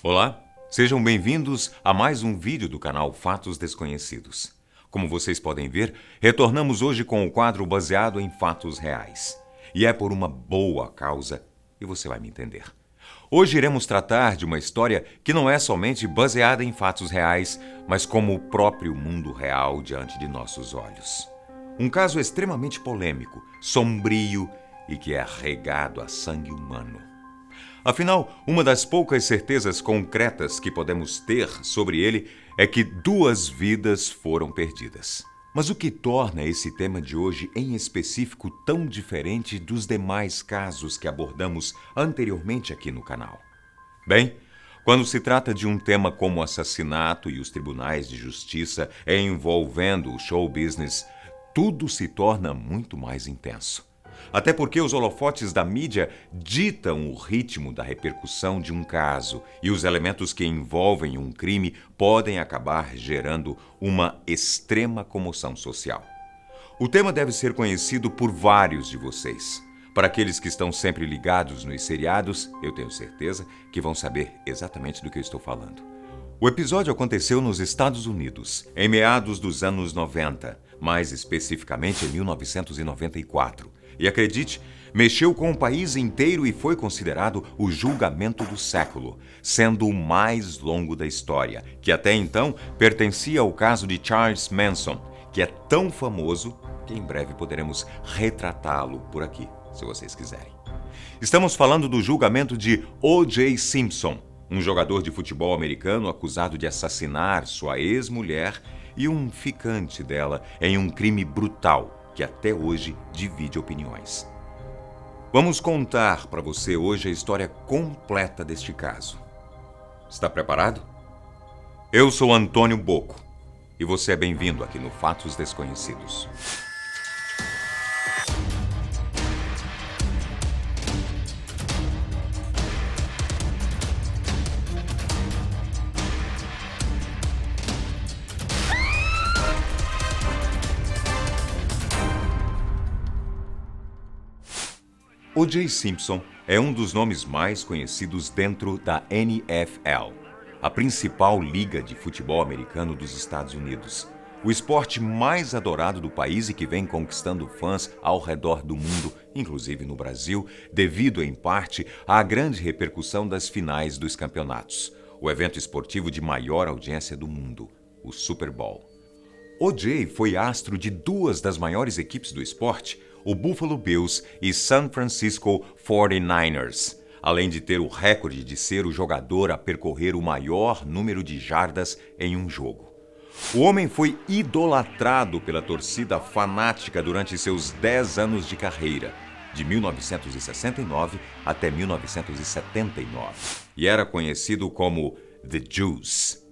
Olá, sejam bem-vindos a mais um vídeo do canal Fatos Desconhecidos. Como vocês podem ver, retornamos hoje com o quadro baseado em fatos reais. E é por uma boa causa, e você vai me entender. Hoje iremos tratar de uma história que não é somente baseada em fatos reais, mas como o próprio mundo real diante de nossos olhos. Um caso extremamente polêmico, sombrio e que é regado a sangue humano. Afinal, uma das poucas certezas concretas que podemos ter sobre ele é que 2 vidas foram perdidas. Mas o que torna esse tema de hoje em específico tão diferente dos demais casos que abordamos anteriormente aqui no canal? Bem, quando se trata de um tema como assassinato e os tribunais de justiça envolvendo o show business, tudo se torna muito mais intenso. Até porque os holofotes da mídia ditam o ritmo da repercussão de um caso e os elementos que envolvem um crime podem acabar gerando uma extrema comoção social. O tema deve ser conhecido por vários de vocês. Para aqueles que estão sempre ligados nos seriados, eu tenho certeza que vão saber exatamente do que eu estou falando. O episódio aconteceu nos Estados Unidos, em meados dos anos 90, mais especificamente em 1994. E acredite, mexeu com o país inteiro e foi considerado o julgamento do século, sendo o mais longo da história, que até então pertencia ao caso de Charles Manson, que é tão famoso que em breve poderemos retratá-lo por aqui, se vocês quiserem. Estamos falando do julgamento de O.J. Simpson, um jogador de futebol americano acusado de assassinar sua ex-mulher e um ficante dela em um crime brutal que até hoje divide opiniões. Vamos contar para você hoje a história completa deste caso. Está preparado? Eu sou Antônio Bocco e você é bem-vindo aqui no Fatos Desconhecidos. O.J. Simpson é um dos nomes mais conhecidos dentro da NFL, a principal liga de futebol americano dos Estados Unidos, o esporte mais adorado do país e que vem conquistando fãs ao redor do mundo, inclusive no Brasil, devido em parte à grande repercussão das finais dos campeonatos, o evento esportivo de maior audiência do mundo, o Super Bowl. O.J. foi astro de 2 das maiores equipes do esporte, o Buffalo Bills e San Francisco 49ers, além de ter o recorde de ser o jogador a percorrer o maior número de jardas em um jogo. O homem foi idolatrado pela torcida fanática durante seus 10 anos de carreira, de 1969 até 1979, e era conhecido como The Juice.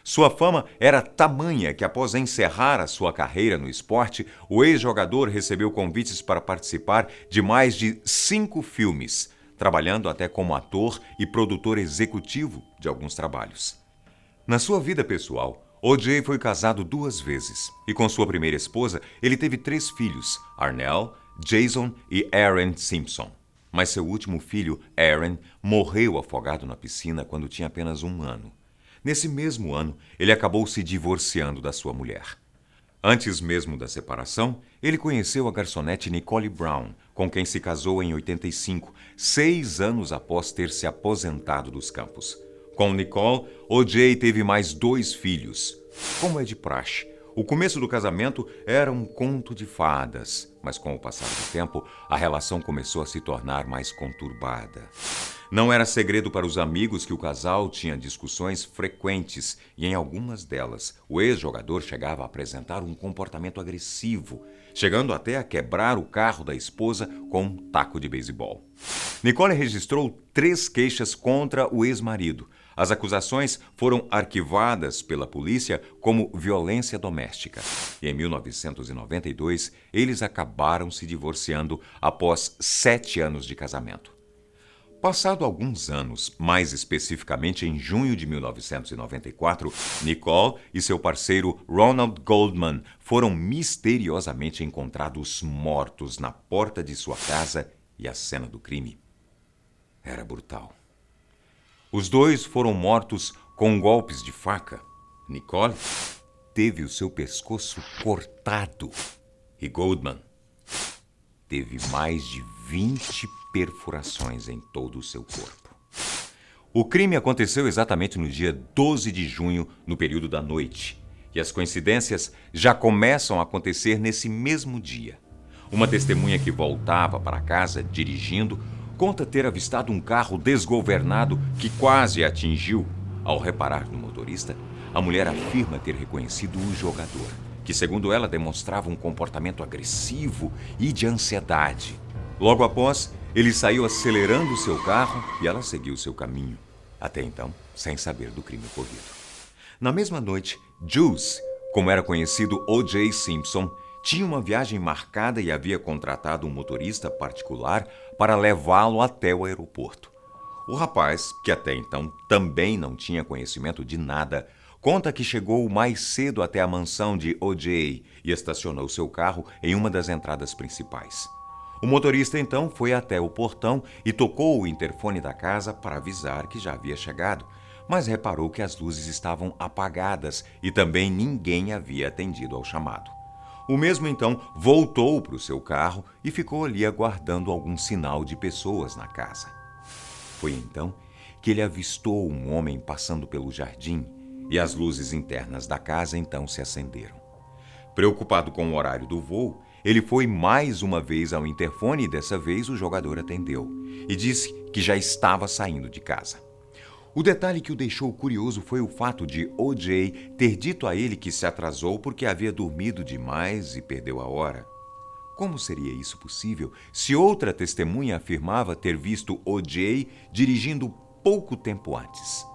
Sua fama era tamanha que, após encerrar a sua carreira no esporte, o ex-jogador recebeu convites para participar de mais de 5 filmes, trabalhando até como ator e produtor executivo de alguns trabalhos. Na sua vida pessoal, O.J. foi casado 2 vezes e com sua primeira esposa ele teve 3 filhos, Arnell, Jason e Aaron Simpson. Mas seu último filho, Aaron, morreu afogado na piscina quando tinha apenas 1 ano. Nesse mesmo ano, ele acabou se divorciando da sua mulher. Antes mesmo da separação, ele conheceu a garçonete Nicole Brown, com quem se casou em 85, 6 anos após ter se aposentado dos campos. Com Nicole, O.J. teve mais 2 filhos. Como é de praxe, o começo do casamento era um conto de fadas, mas com o passar do tempo, a relação começou a se tornar mais conturbada. Não era segredo para os amigos que o casal tinha discussões frequentes e, em algumas delas, o ex-jogador chegava a apresentar um comportamento agressivo, chegando até a quebrar o carro da esposa com um taco de beisebol. Nicole registrou 3 queixas contra o ex-marido. As acusações foram arquivadas pela polícia como violência doméstica. E em 1992, eles acabaram se divorciando após 7 anos de casamento. Passado alguns anos, mais especificamente em junho de 1994, Nicole e seu parceiro Ronald Goldman foram misteriosamente encontrados mortos na porta de sua casa e a cena do crime era brutal. Os dois foram mortos com golpes de faca. Nicole teve o seu pescoço cortado e Goldman teve mais de 20 perfurações em todo o seu corpo. O crime aconteceu exatamente no dia 12 de junho, no período da noite. E as coincidências já começam a acontecer nesse mesmo dia. Uma testemunha que voltava para casa dirigindo conta ter avistado um carro desgovernado que quase a atingiu. Ao reparar no motorista, a mulher afirma ter reconhecido o jogador, que segundo ela demonstrava um comportamento agressivo e de ansiedade. Logo após, ele saiu acelerando seu carro e ela seguiu seu caminho, até então sem saber do crime ocorrido. Na mesma noite, Jules, como era conhecido O.J. Simpson, tinha uma viagem marcada e havia contratado um motorista particular para levá-lo até o aeroporto. O rapaz, que até então também não tinha conhecimento de nada, conta que chegou mais cedo até a mansão de O.J. e estacionou seu carro em uma das entradas principais. O motorista então foi até o portão e tocou o interfone da casa para avisar que já havia chegado, mas reparou que as luzes estavam apagadas e também ninguém havia atendido ao chamado. O mesmo então voltou para o seu carro e ficou ali aguardando algum sinal de pessoas na casa. Foi então que ele avistou um homem passando pelo jardim e as luzes internas da casa então se acenderam. Preocupado com o horário do voo, ele foi mais uma vez ao interfone e dessa vez o jogador atendeu e disse que já estava saindo de casa. O detalhe que o deixou curioso foi o fato de O.J. ter dito a ele que se atrasou porque havia dormido demais e perdeu a hora. Como seria isso possível se outra testemunha afirmava ter visto O.J. dirigindo pouco tempo antes?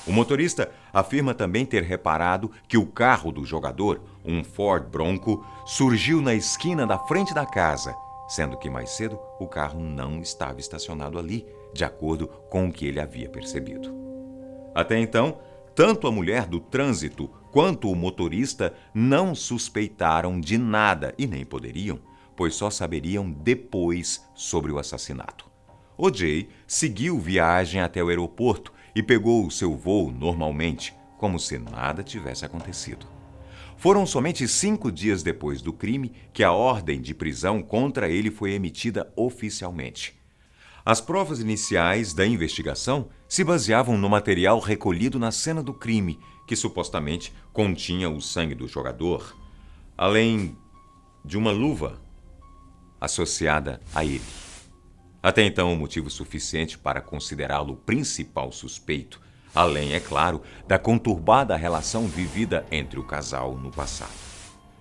O motorista afirma também ter reparado que o carro do jogador, um Ford Bronco, surgiu na esquina da frente da casa, sendo que mais cedo o carro não estava estacionado ali, de acordo com o que ele havia percebido. Até então, tanto a mulher do trânsito quanto o motorista não suspeitaram de nada e nem poderiam, pois só saberiam depois sobre o assassinato. O.J. seguiu viagem até o aeroporto e pegou o seu voo normalmente, como se nada tivesse acontecido. Foram somente 5 dias depois do crime que a ordem de prisão contra ele foi emitida oficialmente. As provas iniciais da investigação se baseavam no material recolhido na cena do crime, que supostamente continha o sangue do jogador, além de uma luva associada a ele. Até então, motivo suficiente para considerá-lo o principal suspeito, além, é claro, da conturbada relação vivida entre o casal no passado.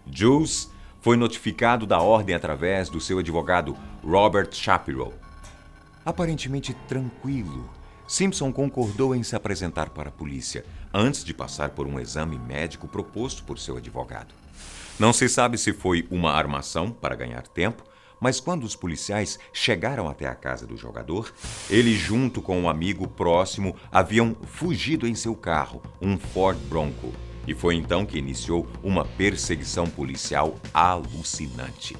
Jules foi notificado da ordem através do seu advogado Robert Shapiro. Aparentemente tranquilo, Simpson concordou em se apresentar para a polícia antes de passar por um exame médico proposto por seu advogado. Não se sabe se foi uma armação para ganhar tempo, mas quando os policiais chegaram até a casa do jogador, ele junto com um amigo próximo haviam fugido em seu carro, um Ford Bronco, e foi então que iniciou uma perseguição policial alucinante.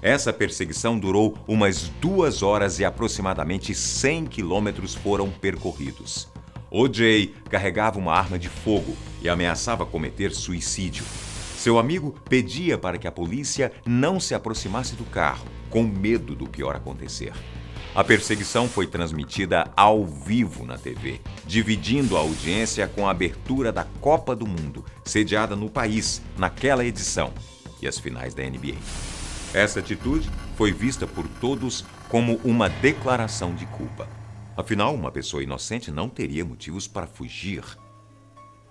Essa perseguição durou umas 2 horas e aproximadamente 100 quilômetros foram percorridos. O.J. carregava uma arma de fogo e ameaçava cometer suicídio. Seu amigo pedia para que a polícia não se aproximasse do carro, com medo do pior acontecer. A perseguição foi transmitida ao vivo na TV, dividindo a audiência com a abertura da Copa do Mundo, sediada no país naquela edição, e as finais da NBA. Essa atitude foi vista por todos como uma declaração de culpa. Afinal, uma pessoa inocente não teria motivos para fugir,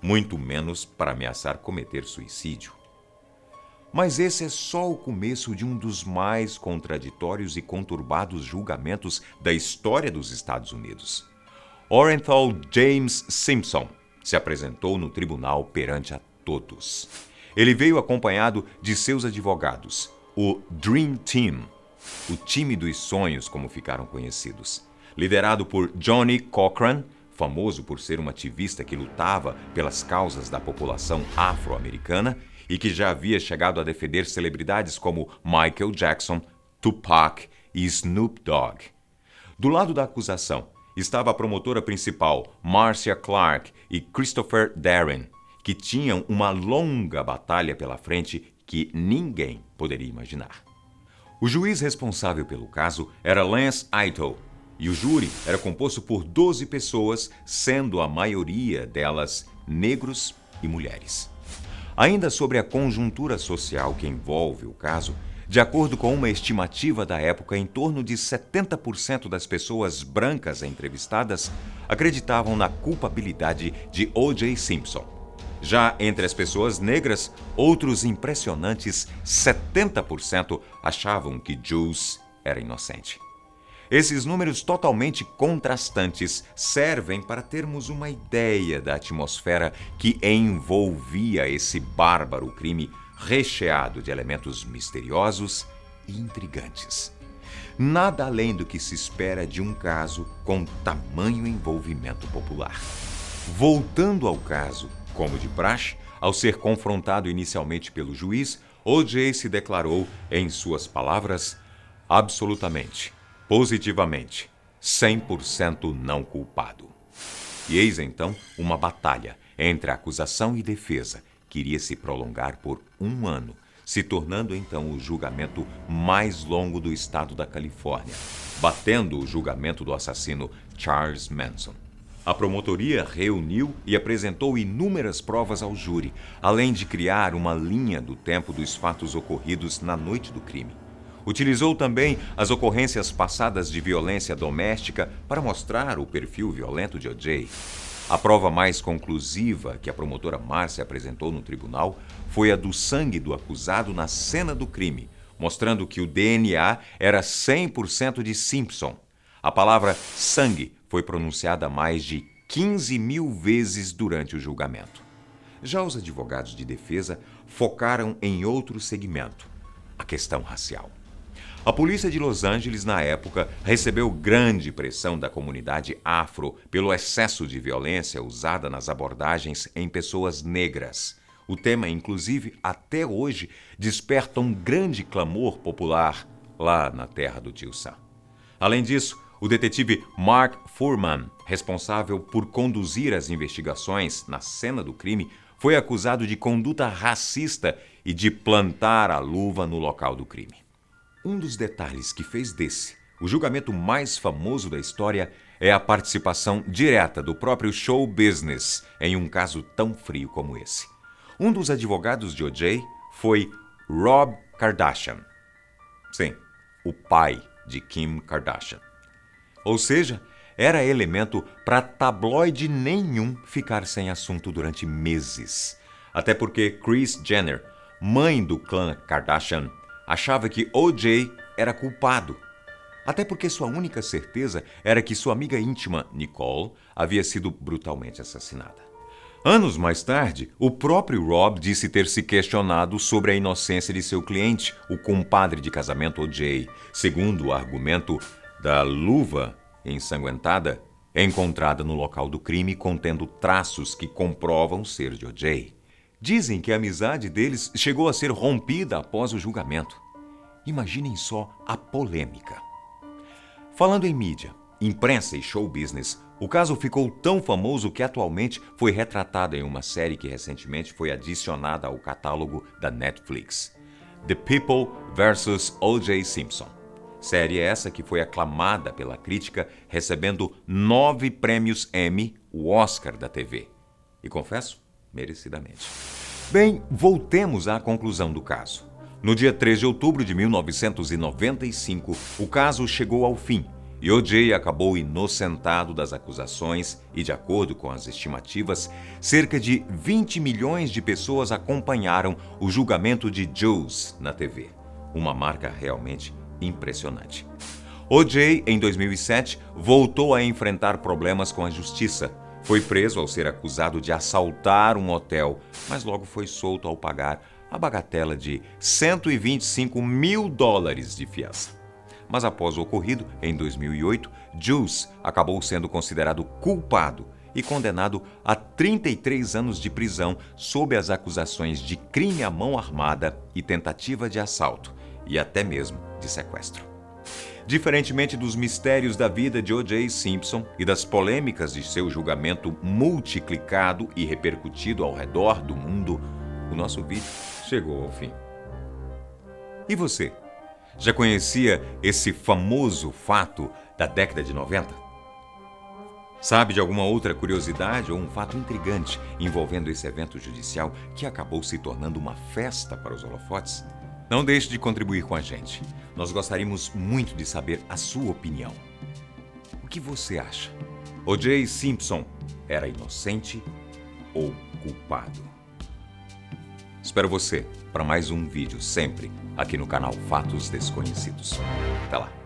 muito menos para ameaçar cometer suicídio. Mas esse é só o começo de um dos mais contraditórios e conturbados julgamentos da história dos Estados Unidos. Orenthal James Simpson se apresentou no tribunal perante a todos. Ele veio acompanhado de seus advogados, o Dream Team, o time dos sonhos, como ficaram conhecidos, liderado por Johnny Cochran, famoso por ser um ativista que lutava pelas causas da população afro-americana e que já havia chegado a defender celebridades como Michael Jackson, Tupac e Snoop Dogg. Do lado da acusação estava a promotora principal, Marcia Clark, e Christopher Darren, que tinham uma longa batalha pela frente que ninguém poderia imaginar. O juiz responsável pelo caso era Lance Ito, e o júri era composto por 12 pessoas, sendo a maioria delas negros e mulheres. Ainda sobre a conjuntura social que envolve o caso, de acordo com uma estimativa da época, em torno de 70% das pessoas brancas entrevistadas acreditavam na culpabilidade de O.J. Simpson. Já entre as pessoas negras, outros impressionantes 70% achavam que Jules era inocente. Esses números totalmente contrastantes servem para termos uma ideia da atmosfera que envolvia esse bárbaro crime recheado de elementos misteriosos e intrigantes. Nada além do que se espera de um caso com tamanho envolvimento popular. Voltando ao caso, como de praxe, ao ser confrontado inicialmente pelo juiz, O.J. se declarou, em suas palavras, absolutamente, positivamente, 100% não culpado. E eis então uma batalha entre a acusação e defesa, que iria se prolongar por 1 ano, se tornando então o julgamento mais longo do estado da Califórnia, batendo o julgamento do assassino Charles Manson. A promotoria reuniu e apresentou inúmeras provas ao júri, além de criar uma linha do tempo dos fatos ocorridos na noite do crime. Utilizou também as ocorrências passadas de violência doméstica para mostrar o perfil violento de O.J. A prova mais conclusiva que a promotora Marcia apresentou no tribunal foi a do sangue do acusado na cena do crime, mostrando que o DNA era 100% de Simpson. A palavra sangue foi pronunciada mais de 15.000 vezes durante o julgamento. Já os advogados de defesa focaram em outro segmento, a questão racial. A polícia de Los Angeles, na época, recebeu grande pressão da comunidade afro pelo excesso de violência usada nas abordagens em pessoas negras. O tema, inclusive, até hoje, desperta um grande clamor popular lá na terra do tio Sam. Além disso, o detetive Mark Fuhrman, responsável por conduzir as investigações na cena do crime, foi acusado de conduta racista e de plantar a luva no local do crime. Um dos detalhes que fez desse o julgamento mais famoso da história é a participação direta do próprio show business em um caso tão frio como esse. Um dos advogados de O.J. foi Rob Kardashian. Sim, o pai de Kim Kardashian. Ou seja, era elemento para tabloide nenhum ficar sem assunto durante meses. Até porque Kris Jenner, mãe do clã Kardashian, achava que O.J. era culpado. Até porque sua única certeza era que sua amiga íntima, Nicole, havia sido brutalmente assassinada. Anos mais tarde, o próprio Rob disse ter se questionado sobre a inocência de seu cliente, o compadre de casamento O.J., segundo o argumento da luva ensanguentada encontrada no local do crime contendo traços que comprovam ser de O.J. Dizem que a amizade deles chegou a ser rompida após o julgamento. Imaginem só a polêmica. Falando em mídia, imprensa e show business, o caso ficou tão famoso que atualmente foi retratado em uma série que recentemente foi adicionada ao catálogo da Netflix. The People vs. O.J. Simpson. Série essa que foi aclamada pela crítica, recebendo 9 prêmios Emmy, o Oscar da TV. E confesso, merecidamente. Bem, voltemos à conclusão do caso. No dia 3 de outubro de 1995, o caso chegou ao fim e O.J. acabou inocentado das acusações e, de acordo com as estimativas, cerca de 20 milhões de pessoas acompanharam o julgamento de Jules na TV. Uma marca realmente impressionante. O.J., em 2007, voltou a enfrentar problemas com a justiça. Foi preso ao ser acusado de assaltar um hotel, mas logo foi solto ao pagar a bagatela de $125 mil de fiança. Mas após o ocorrido, em 2008, Jules acabou sendo considerado culpado e condenado a 33 anos de prisão sob as acusações de crime à mão armada e tentativa de assalto, e até mesmo de sequestro. Diferentemente dos mistérios da vida de O.J. Simpson e das polêmicas de seu julgamento multiplicado e repercutido ao redor do mundo, o nosso vídeo chegou ao fim. E você? Já conhecia esse famoso fato da década de 90? Sabe de alguma outra curiosidade ou um fato intrigante envolvendo esse evento judicial que acabou se tornando uma festa para os holofotes? Não deixe de contribuir com a gente. Nós gostaríamos muito de saber a sua opinião. O que você acha? O.J. Simpson era inocente ou culpado? Espero você para mais um vídeo sempre aqui no canal Fatos Desconhecidos. Até lá!